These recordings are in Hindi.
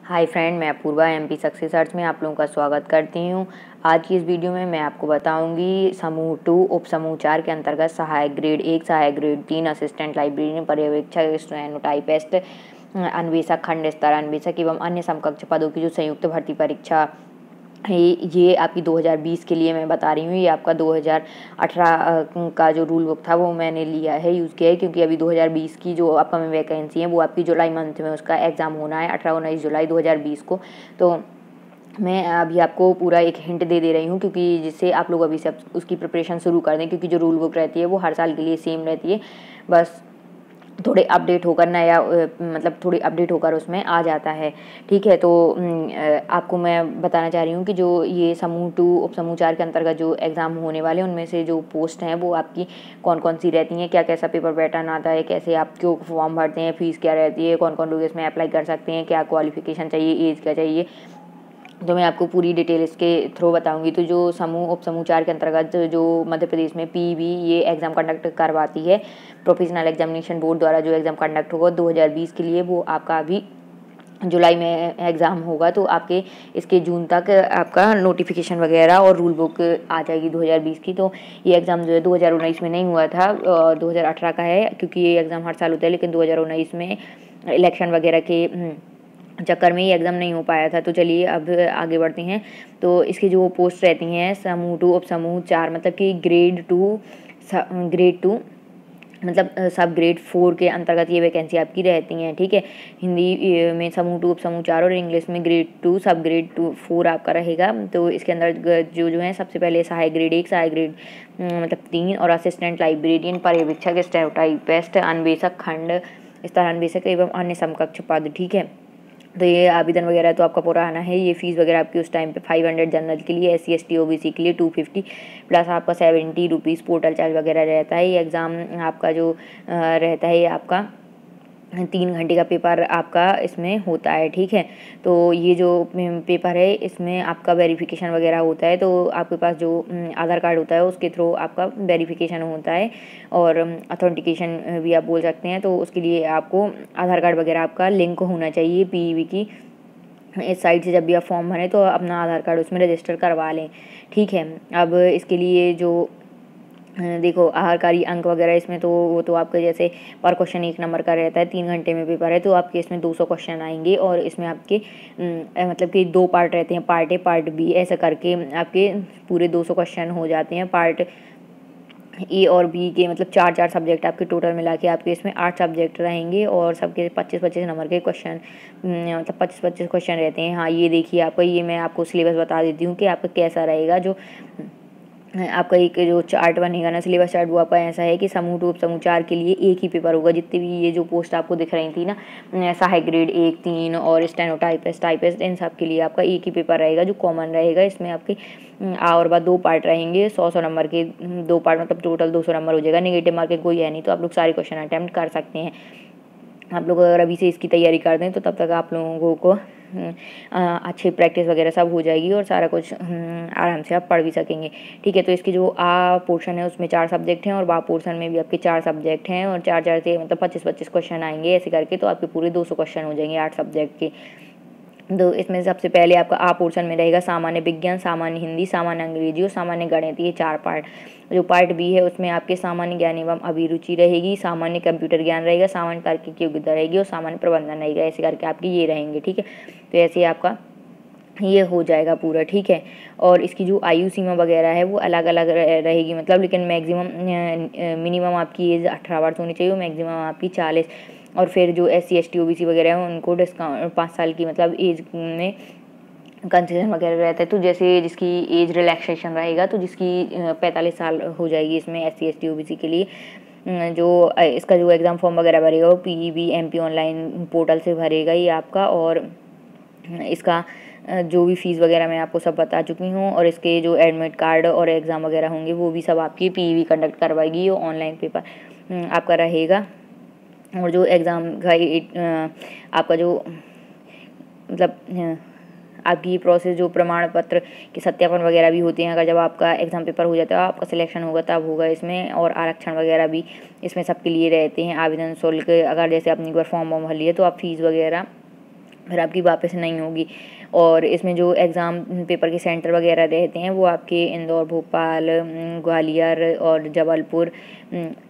हाय फ्रेंड, मैं अपूर्वा एमपी सक्सेस सर्च में आप लोगों का स्वागत करती हूँ। आज की इस वीडियो में मैं आपको बताऊंगी समूह 2 उप समूह 4 के अंतर्गत सहायक ग्रेड 1, सहायक ग्रेड 3, असिस्टेंट लाइब्रेरियन, पर्यवेक्षक, स्टेनोटाइपिस्ट, अन्वेषक, खंड स्तर अन्वेषक एवं अन्य समकक्ष पदों की जो संयुक्त भर्ती परीक्षा ये आपकी 2020 के लिए मैं बता रही हूँ। ये आपका 2018 का जो रूल बुक था वो मैंने लिया है, यूज़ किया है, क्योंकि अभी 2020 की जो अपकमिंग वैकेंसी है वो आपकी जुलाई मंथ में उसका एग्ज़ाम होना है 18-19 जुलाई 2020 को। तो मैं अभी आपको पूरा एक हिंट दे रही हूँ, क्योंकि जिससे आप लोग अभी से उसकी प्रिपरेशन शुरू कर दें, क्योंकि जो रूल बुक रहती है वो हर साल के लिए सेम रहती है, बस थोड़े अपडेट होकर नया मतलब थोड़ी अपडेट होकर उसमें आ जाता है। ठीक है, तो आपको मैं बताना चाह रही हूँ कि जो ये समूह 2 उप समूह 4 के अंतर्गत जो एग्ज़ाम होने वाले हैं उनमें से जो पोस्ट हैं वो आपकी कौन कौन सी रहती हैं, क्या कैसा पेपर पैटर्न आता है, कैसे आप क्यों फॉर्म भरते हैं, फीस क्या रहती है, कौन कौन लोग इसमें अप्लाई कर सकते हैं, क्या क्वालिफिकेशन चाहिए, एज क्या चाहिए, तो मैं आपको पूरी डिटेल इसके थ्रू बताऊंगी। तो जो समूह उप समूह 4 के अंतर्गत जो मध्य प्रदेश में पीवी ये एग्ज़ाम कंडक्ट करवाती है, प्रोफेशनल एग्जामिनेशन बोर्ड द्वारा जो एग्ज़ाम कंडक्ट होगा 2020 के लिए, वो आपका अभी जुलाई में एग्ज़ाम होगा। तो आपके इसके जून तक आपका नोटिफिकेशन वगैरह और रूल बुक आ जाएगी 2020 की। तो ये एग्ज़ाम जो है 2019 में नहीं हुआ था, 2018 का है, क्योंकि ये एग्ज़ाम हर साल होता है, लेकिन 2019 में इलेक्शन वगैरह के चक्कर में ये एग्ज़ाम नहीं हो पाया था। तो चलिए अब आगे बढ़ते हैं। तो इसकी जो पोस्ट रहती हैं समूह 2 उप समूह 4 मतलब कि ग्रेड 2 मतलब सब ग्रेड 4 के अंतर्गत ये वैकेंसी आपकी रहती हैं। ठीक है, हिंदी में समूह 2 उप समूह 4 और इंग्लिश में ग्रेड 2 सब ग्रेड 4 आपका रहेगा। तो इसके अंदर जो है सबसे पहले सहायक ग्रेड 1, सहायक ग्रेड मतलब 3 और असिस्टेंट लाइब्रेरियन, पर्यवेक्षक, स्टेनोटाइपिस्ट, अन्वेषक, खंड स्तर अन्वेषक एवं अन्य समकक्ष पद। ठीक है, तो ये आवेदन वगैरह तो आपका पुराना है। ये फीस वगैरह आपकी उस टाइम पे 500 जनरल के लिए, SC ST OBC के लिए 250 प्लस आपका 70 रुपीज़ पोर्टल चार्ज वगैरह रहता है। ये एग्ज़ाम आपका जो रहता है ये आपका 3 घंटे का पेपर आपका इसमें होता है। ठीक है, तो ये जो पेपर है इसमें आपका वेरिफिकेशन वगैरह होता है। तो आपके पास जो आधार कार्ड होता है उसके थ्रू आपका वेरिफिकेशन होता है, और अथेंटिकेशन भी आप बोल सकते हैं। तो उसके लिए आपको आधार कार्ड वगैरह आपका लिंक होना चाहिए पीईवी की इस साइट से। जब भी आप फॉर्म भरें तो अपना आधार कार्ड उसमें रजिस्टर करवा लें। ठीक है, अब इसके लिए जो देखो आहारकारी अंक वगैरह इसमें तो वो तो आपके जैसे पर क्वेश्चन 1 नंबर का रहता है, 3 घंटे में पेपर है, तो आपके इसमें 200 क्वेश्चन आएंगे, और इसमें आपके मतलब कि 2 पार्ट रहते हैं, पार्ट ए पार्ट बी, ऐसा करके आपके पूरे 200 क्वेश्चन हो जाते हैं। पार्ट ए और बी के मतलब 4-4 सब्जेक्ट आपके टोटल मिला के आपके इसमें 8 सब्जेक्ट रहेंगे, और सबके 25-25 नंबर के क्वेश्चन मतलब 25-25 क्वेश्चन रहते हैं। हाँ, ये देखिए आपका, ये मैं आपको सिलेबस बता देती हूँ कि आपका कैसा रहेगा। जो आपका एक जो चार्ट बनेगा ना, सिलेबस चार्ट, वो आपका ऐसा है कि समूह 2 समूह 4 के लिए एक ही पेपर होगा। जितने भी ये जो पोस्ट आपको दिख रही थी ना, सहायक ग्रेड 1, 3 और स्टेनोटाइपिस्ट, टाइपिस्ट, इन सब के लिए आपका एक ही पेपर रहेगा जो कॉमन रहेगा। इसमें आपके आ और बाद 2 पार्ट रहेंगे, 100-100 नंबर के 2 पार्ट, मतलब टोटल 200 नंबर हो जाएगा। नेगेटिव मार्किंग कोई है नहीं, तो आप लोग सारे क्वेश्चन अटैम्प्ट कर सकते हैं। आप लोग अगर अभी से इसकी तैयारी कर दें तो तब तक आप लोगों को अच्छी प्रैक्टिस वगैरह सब हो जाएगी, और सारा कुछ आराम से आप पढ़ भी सकेंगे। ठीक है, तो इसकी जो आ पोर्शन है उसमें 4 सब्जेक्ट हैं, और बा पोर्शन में भी आपके 4 सब्जेक्ट हैं, और 4-4 से मतलब 25-25 क्वेश्चन आएंगे, ऐसे करके तो आपके पूरे 200 क्वेश्चन हो जाएंगे 8 सब्जेक्ट के। तो इसमें सबसे पहले आपका आ पोर्शन में रहेगा सामान्य विज्ञान, सामान्य हिंदी, सामान्य अंग्रेजी और सामान्य गणित, ये 4 पार्ट। जो पार्ट बी है उसमें आपके सामान्य ज्ञान एवं अभिरुचि रहेगी, सामान्य कंप्यूटर ज्ञान रहेगा, सामान्य तार्किक योग्यता रहेगी और सामान्य प्रबंधन रहेगा, ऐसे करके आपके ये रहेंगे। ठीक है, तो ऐसे आपका ये हो जाएगा पूरा। ठीक है, और इसकी जो आयु सीमा वगैरह है वो अलग अलग रहेगी, मतलब, लेकिन मैक्सिमम मिनिमम आपकी एज 18 वर्ष होनी चाहिए, मैक्सिमम आपकी 40। और फिर जो SC ST OBC वगैरह है उनको डिस्काउंट 5 साल की मतलब एज में कंसेशन वगैरह रहता है। तो जैसे जिसकी एज रिलैक्सेशन रहेगा, तो जिसकी 45 साल हो जाएगी इसमें SC ST OBC के लिए, जो इसका जो एग्ज़ाम फॉर्म वगैरह भरेगा वो PEB MP ऑनलाइन पोर्टल से भरेगा ये आपका। और इसका जो भी फ़ीस वगैरह मैं आपको सब बता चुकी हूँ, और इसके जो एडमिट कार्ड और एग्ज़ाम वगैरह होंगे वो भी सब आपकी PEB कंडक्ट करवाएगी, वो ऑनलाइन पेपर आपका रहेगा। और जो एग्ज़ाम का आपका जो मतलब आपकी प्रोसेस जो प्रमाण पत्र के सत्यापन वगैरह भी होते हैं, अगर जब आपका एग्ज़ाम पेपर हो जाता है, आपका सिलेक्शन होगा तब होगा इसमें। और आरक्षण वगैरह भी इसमें सबके लिए रहते हैं। आवेदन शुल्क, अगर जैसे आपने एक बार फॉर्म भर लिया तो आप फीस वगैरह फिर आपकी वापस नहीं होगी। और इसमें जो एग्ज़ाम पेपर के सेंटर वगैरह रहते हैं वो आपके इंदौर, भोपाल, ग्वालियर और जबलपुर,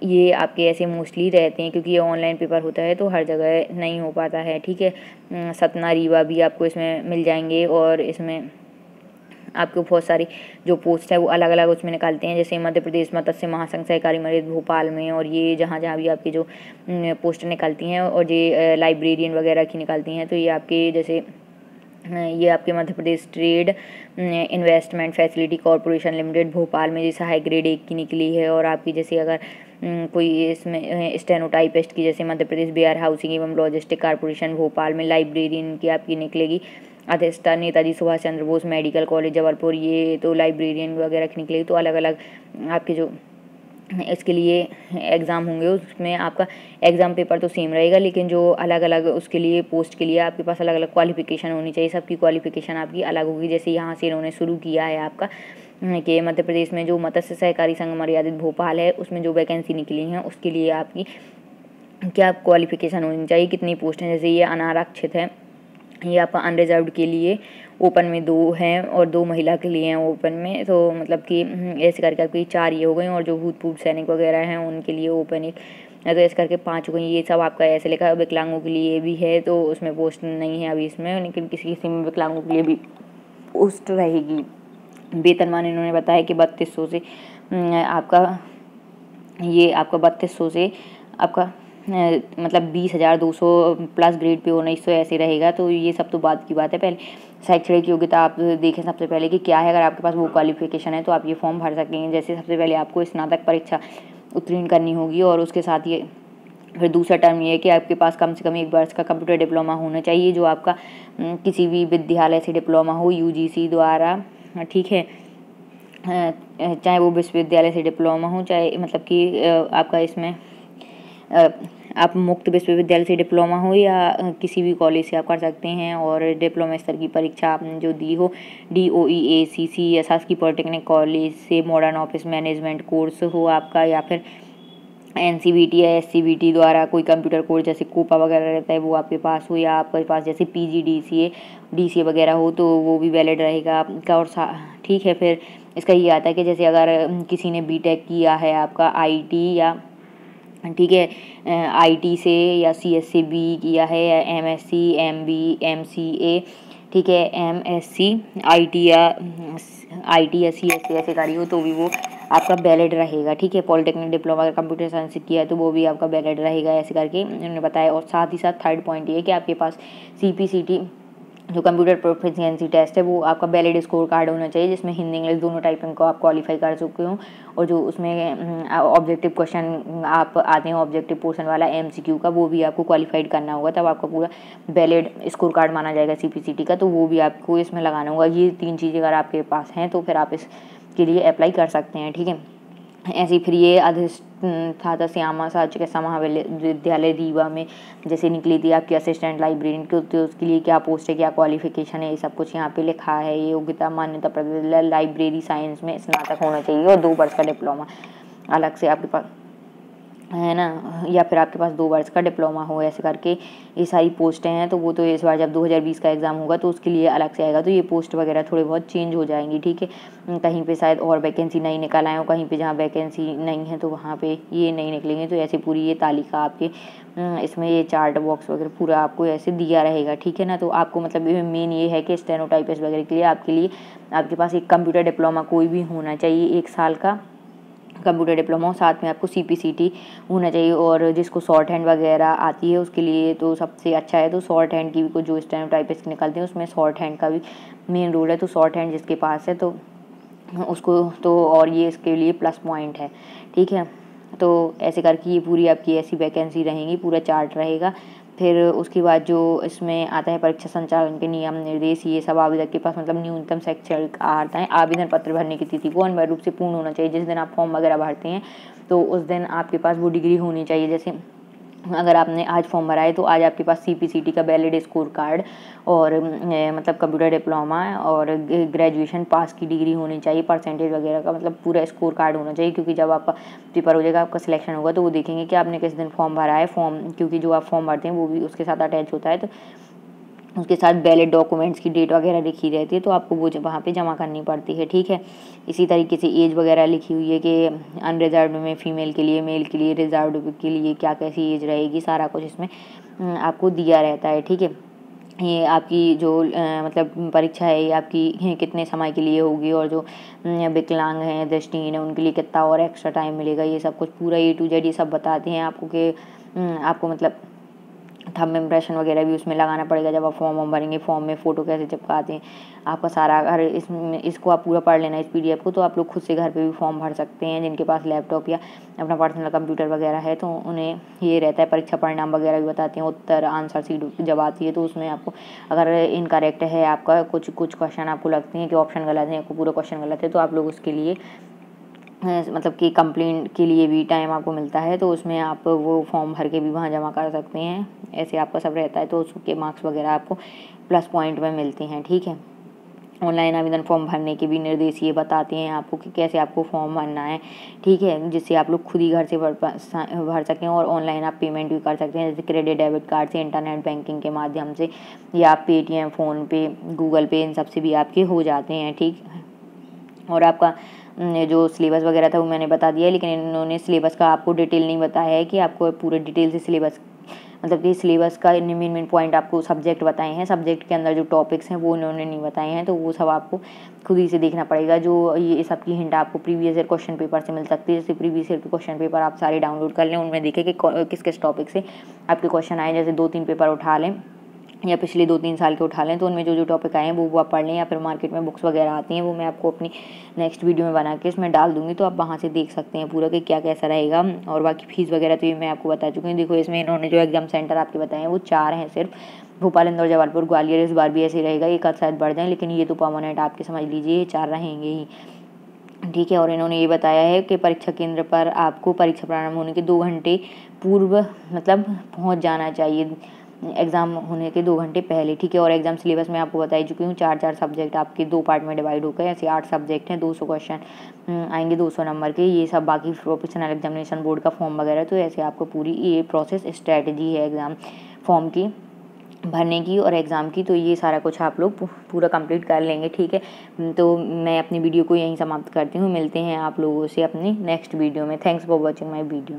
ये आपके ऐसे मोस्टली रहते हैं, क्योंकि ये ऑनलाइन पेपर होता है तो हर जगह नहीं हो पाता है। ठीक है, सतना, रीवा भी आपको इसमें मिल जाएंगे। और इसमें आपको बहुत सारी जो पोस्ट है वो अलग अलग उसमें निकालते हैं, जैसे मध्य प्रदेश मत्स्य महासंघ सहकारी मर्यादित भोपाल में, और ये जहाँ जहाँ भी आपकी जो पोस्ट निकलती हैं, और ये लाइब्रेरियन वगैरह की निकलती हैं, तो ये आपके जैसे ये आपके Madhya Pradesh trade investment facility corporation limited Bhopal में जैसा हाई ग्रेड 1 की निकली है। और आपकी जैसे अगर कोई इसमें स्टेनोटाइपिस्ट की जैसे मध्य प्रदेश वेयर हाउसिंग एवं लॉजिस्टिक कॉरपोरेशन भोपाल में लाइब्रेरियन की आपकी निकलेगी। अधिष्ठान नेताजी सुभाष चंद्र बोस मेडिकल कॉलेज जबलपुर, ये तो लाइब्रेरियन वगैरह की निकलेगी। तो अलग अलग आपके जो इसके लिए एग्ज़ाम होंगे उसमें आपका एग्ज़ाम पेपर तो सेम रहेगा, लेकिन जो अलग अलग उसके लिए पोस्ट के लिए आपके पास अलग अलग क्वालिफ़िकेशन होनी चाहिए। सबकी क्वालिफ़िकेशन आपकी अलग होगी। जैसे यहाँ से इन्होंने शुरू किया है आपका कि मध्य प्रदेश में जो मत्स्य सहकारी संघ मर्यादित भोपाल है उसमें जो वैकेंसी निकली हैं उसके लिए आपकी क्या क्वालिफ़िकेशन होनी चाहिए, कितनी पोस्ट हैं। जैसे ये अनारक्षित है, ये आपका अनरिजर्व्ड के लिए ओपन में 2 हैं और 2 महिला के लिए हैं ओपन में। तो मतलब कि ऐसे करके आपकी 4 ये हो गई, और जो भूतपूर्व सैनिक वगैरह हैं उनके लिए ओपन 1, तो ऐसे करके 5 हो गई। ये सब आपका ऐसे लिखा है। विकलांगों के लिए भी है, तो उसमें पोस्ट नहीं है अभी इसमें, लेकिन किसी किसी में विकलांगों के लिए भी पोस्ट रहेगी। वेतनमान इन्होंने बताया कि 3200 से आपका ये आपका 3200 से आपका मतलब 20,200 प्लस ग्रेड पे 1900 ऐसे रहेगा। तो ये सब तो बात की बात है। पहले शैक्षणिक योग्यता आप देखें सबसे पहले कि क्या है। अगर आपके पास वो क्वालिफिकेशन है तो आप ये फॉर्म भर सकेंगे। जैसे सबसे पहले आपको स्नातक परीक्षा उत्तीर्ण करनी होगी, और उसके साथ ये फिर दूसरा टर्म ये है कि आपके पास कम से कम 1 वर्ष का कंप्यूटर डिप्लोमा होना चाहिए, जो आपका किसी भी विद्यालय से डिप्लोमा हो UGC द्वारा। ठीक है, चाहे वो विश्वविद्यालय से डिप्लोमा हो, चाहे मतलब कि आपका इसमें आप मुक्त विश्वविद्यालय से डिप्लोमा हो या किसी भी कॉलेज से आप कर सकते हैं। और डिप्लोमा स्तर की परीक्षा आपने जो दी हो DOE ACC या शासकीय पॉलिटेक्निक कॉलेज से मॉडर्न ऑफिस मैनेजमेंट कोर्स हो आपका, या फिर NCVT या SCVT द्वारा कोई कंप्यूटर कोर्स जैसे कोपा वगैरह रहता है वो आपके पास हो, या आपके पास जैसे PG DCA वगैरह हो तो वो भी वैलिड रहेगा आपका। और ठीक है, फिर इसका ये आता है कि जैसे अगर किसी ने BTech किया है आपका IT या ठीक है IT से, या CS से B किया है, या MSc MB MCA ठीक है MSc IT या CSC ऐसे करी हो तो भी वो आपका वैलिड रहेगा। ठीक है, पॉलिटेक्निक डिप्लोमा अगर कंप्यूटर साइंस से किया है तो वो भी आपका वैलिड रहेगा, ऐसे करके उन्होंने बताया। और साथ ही साथ थर्ड पॉइंट ये कि आपके पास CPCT जो कंप्यूटर प्रोफिशिएंसी टेस्ट है वो आपका वैलिड स्कोर कार्ड होना चाहिए, जिसमें हिंदी इंग्लिश दोनों टाइपिंग को आप क्वालिफाई कर चुके हो। और जो उसमें ऑब्जेक्टिव क्वेश्चन आप आते हैं ऑब्जेक्टिव पोर्शन वाला MCQ का, वो भी आपको क्वालिफाइड करना होगा, तब आपका पूरा वैलिड स्कोर कार्ड माना जाएगा CPCT का। तो वो भी आपको इसमें लगाना होगा। ये 3 चीज़ें अगर आपके पास हैं तो फिर आप इसके लिए अप्लाई कर सकते हैं। ठीक है, ऐसी फिर ये अधिष्ठाता श्यामा चिकित्सा महाविद्यालय रीवा में जैसे निकली थी आपकी असिस्टेंट लाइब्रेरियन की, तो उसके लिए क्या पोस्ट है, क्या क्वालिफिकेशन है, ये सब कुछ यहाँ पे लिखा है। ये योग्यता मान्यता प्राप्त लाइब्रेरी साइंस में स्नातक होना चाहिए और 2 वर्ष का डिप्लोमा अलग से आपके पास है ना, या फिर आपके पास 2 वर्ष का डिप्लोमा हो, ऐसे करके ये सारी पोस्टें हैं। तो वो तो इस बार जब 2020 का एग्ज़ाम होगा तो उसके लिए अलग से आएगा, तो ये पोस्ट वगैरह थोड़े बहुत चेंज हो जाएंगी। ठीक है, कहीं पे शायद और वैकेंसी नहीं निकल आए हो, कहीं पे जहाँ वैकेंसी नहीं है तो वहाँ पे ये नहीं निकलेंगे। तो ऐसे पूरी ये तालिका आपके इसमें ये चार्ट बॉक्स वगैरह पूरा आपको ऐसे दिया रहेगा। ठीक है ना, तो आपको मतलब मेन ये है कि स्टेनोटाइपिस्ट वगैरह के लिए आपके पास एक कंप्यूटर डिप्लोमा कोई भी होना चाहिए, 1 साल का कंप्यूटर डिप्लोमा, साथ में आपको CPCT होना चाहिए। और जिसको शॉर्ट हैंड वगैरह आती है उसके लिए तो सबसे अच्छा है। तो शॉर्ट हैंड की भी जो स्टेनोटाइपिस्ट निकलते हैं उसमें शॉर्ट हैंड का भी मेन रोल है। तो शॉर्ट हैंड जिसके पास है तो उसको तो और ये इसके लिए प्लस पॉइंट है। ठीक है, तो ऐसे करके ये पूरी आपकी ऐसी वैकेंसी रहेंगी, पूरा चार्ट रहेगा। फिर उसके बाद जो इसमें आता है परीक्षा संचालन के नियम निर्देश, ये सब आवेदक के पास मतलब न्यूनतम शैक्षणिक आता है। आवेदन पत्र भरने की तिथि को अनिवार्य रूप से पूर्ण होना चाहिए। जिस दिन आप फॉर्म वगैरह भरते हैं तो उस दिन आपके पास वो डिग्री होनी चाहिए। जैसे अगर आपने आज फॉर्म भरा है तो आज आपके पास CPCT का वैलिड स्कोर कार्ड और मतलब कंप्यूटर डिप्लोमा और ग्रेजुएशन पास की डिग्री होनी चाहिए, परसेंटेज वगैरह का मतलब पूरा स्कोर कार्ड होना चाहिए। क्योंकि जब आपका पेपर हो जाएगा, आपका सिलेक्शन होगा, तो वो देखेंगे कि आपने किस दिन फॉर्म भरा है। क्योंकि जो आप फॉर्म भरते हैं वो भी उसके साथ अटैच होता है, तो उसके साथ वैलिड डॉक्यूमेंट्स की डेट वगैरह लिखी रहती है, तो आपको वो वहाँ पे जमा करनी पड़ती है। ठीक है, इसी तरीके से एज वगैरह लिखी हुई है कि अनरिजर्व्ड में फ़ीमेल के लिए, मेल के लिए, रिजर्व्ड के लिए क्या कैसी एज रहेगी, सारा कुछ इसमें आपको दिया रहता है। ठीक है, ये आपकी जो मतलब परीक्षा है ये आपकी कितने समय के लिए होगी, और जो विकलांग हैं, दृष्टिहीन है, उनके लिए कितना और एक्स्ट्रा टाइम मिलेगा, ये सब कुछ पूरा A to Z ये सब बताते हैं आपको कि आपको मतलब थंब इम्प्रेशन वगैरह भी उसमें लगाना पड़ेगा जब आप फॉर्म भरेंगे। फॉर्म में फ़ोटो कैसे चिपकाते हैं आपका सारा, अगर इसको आप पूरा पढ़ लेना इस PDF को, तो आप लोग खुद से घर पे भी फॉर्म भर सकते हैं। जिनके पास लैपटॉप या अपना पर्सनल कंप्यूटर वगैरह है तो उन्हें ये रहता है। परीक्षा परिणाम वगैरह भी बताते हैं, उत्तर आंसर शीट जब आती है तो उसमें आपको अगर इनकरेक्ट है आपका कुछ क्वेश्चन आपको लगते हैं कि ऑप्शन गलत है, आपको पूरा क्वेश्चन गलत है, तो आप लोग उसके लिए मतलब कि कंप्लेंट के लिए भी टाइम आपको मिलता है, तो उसमें आप वो फॉर्म भर के भी वहाँ जमा कर सकते हैं। ऐसे आपका सब रहता है, तो उसके मार्क्स वगैरह आपको प्लस पॉइंट में मिलते हैं। ठीक है, ऑनलाइन आवेदन फॉर्म भरने के भी निर्देश ये बताते हैं आपको कि कैसे आपको फॉर्म भरना है। ठीक है, जिससे आप लोग खुद ही घर से भर सकें, और ऑनलाइन आप पेमेंट भी कर सकते हैं, जैसे क्रेडिट डेबिट कार्ड से, इंटरनेट बैंकिंग के माध्यम से, या आप पेटीएम, फ़ोनपे, गूगल पे, इन सब से भी आपके हो जाते हैं। ठीक, और आपका जो सिलेबस वगैरह था वो मैंने बता दिया है, लेकिन इन्होंने सिलेबस का आपको डिटेल नहीं बताया है कि आपको पूरे डिटेल से सिलेबस मतलब कि सिलेबस का मेन पॉइंट आपको सब्जेक्ट बताए हैं। सब्जेक्ट के अंदर जो टॉपिक्स हैं वो इन्होंने नहीं बताए हैं, तो वो सब आपको खुद ही से देखना पड़ेगा। जो ये सब की हिंट आपको प्रीवियस ईयर क्वेश्चन पेपर से मिल सकती है। जैसे प्रीवियस ईयर के क्वेश्चन पेपर आप सारे डाउनलोड कर लें, उनमें देखें कि किस किस टॉपिक से आपके क्वेश्चन आए। जैसे 2-3 पेपर उठा लें या पिछले 2-3 साल के उठा लें, तो उनमें जो जो टॉपिक आए हैं वो आप पढ़ लें, या फिर मार्केट में बुक्स वगैरह आती हैं, वो मैं आपको अपनी नेक्स्ट वीडियो में बना के इसमें डाल दूँगी, तो आप वहाँ से देख सकते हैं पूरा कि क्या कैसा रहेगा। और बाकी फ़ीस वगैरह तो ये मैं आपको बता चुकी हूँ। देखो, इसमें इन्होंने जो एग्ज़ाम सेंटर आपके बताए हैं वो 4 हैं सिर्फ, भोपाल, इंदौर, जबलपुर, ग्वालियर। इस बार भी ऐसे रहेगा, एक आध शायद बढ़ जाए, लेकिन ये तो परमानेंट आपके समझ लीजिए ये 4 रहेंगे ही। ठीक है, और इन्होंने ये बताया है कि परीक्षा केंद्र पर आपको परीक्षा प्रारंभ होने के 2 घंटे पूर्व मतलब पहुंच जाना चाहिए, एग्ज़ाम होने के 2 घंटे पहले। ठीक है, और एग्ज़ाम सिलेबस में आपको बता ही चुकी हूँ। 4-4 सब्जेक्ट आपके 2 पार्ट में डिवाइड होकर ऐसे 8 सब्जेक्ट हैं, 200 क्वेश्चन आएंगे 200 नंबर के। ये सब बाकी प्रोफेशनल एग्जामिनेशन बोर्ड का फॉर्म वगैरह, तो ऐसे आपको पूरी ये प्रोसेस स्ट्रैटेजी है एग्ज़ाम फॉर्म की भरने की और एग्ज़ाम की। तो ये सारा कुछ आप लोग पूरा कंप्लीट कर लेंगे। ठीक है, तो मैं अपनी वीडियो को यहीं समाप्त करती हूँ। मिलते हैं आप लोगों से अपनी नेक्स्ट वीडियो में। Thanks for watching my video.